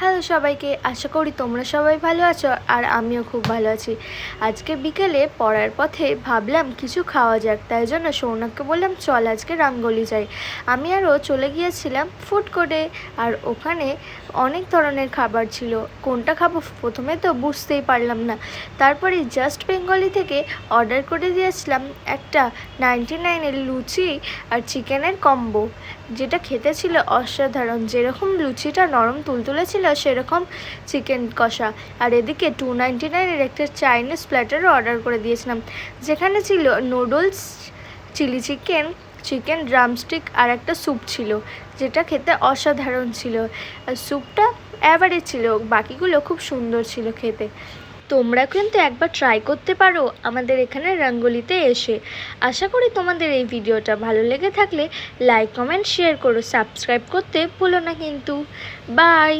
Hello সবাইকে, আশা করি তোমরা সবাই ভালো আছো আর আমিও খুব ভালো আছি। আজকে বিকেলে পড়ার পথে ভাবলাম কিছু খাওয়া যাক, তাই জন্য সৌনককে বললাম চল আজকে রাঙ্গলি যাই। আমি আরও চলে গিয়েছিলাম ফুড কোর্টে, আর ওখানে অনেক ধরনের খাবার ছিল। কোনটা খাবো প্রথমে তো বুঝতেই পারলাম না। তারপরে জাস্ট বেঙ্গলি থেকে অর্ডার করে দিয়েছিলাম একটা 99-এর লুচি আর চিকেনের কম্বো, যেটা খেতে ছিল অসাধারণ। যেরকম লুচিটা নরম তুলতুলে ছিল সেরকম চিকেন কষা। আর এদিকে 299-এর একটা চাইনিজ প্ল্যাটারও অর্ডার করে দিয়েছিলাম, যেখানে ছিল noodles, chilli chicken, chicken drumstick আর একটা স্যুপ ছিল, যেটা খেতে অসাধারণ ছিল। আর স্যুপটা অ্যাভারেজ ছিল, বাকিগুলো খুব সুন্দর ছিল খেতে। তোমরা কিন্তু একবার ট্রাই করতে পারো আমাদের এখানে রঙ্গোলিতে এসে। আশা করি তোমাদের এই ভিডিওটা ভালো লেগে থাকলে লাইক কমেন্ট শেয়ার করো, সাবস্ক্রাইব করতে ভুলো না কিন্তু। বাই।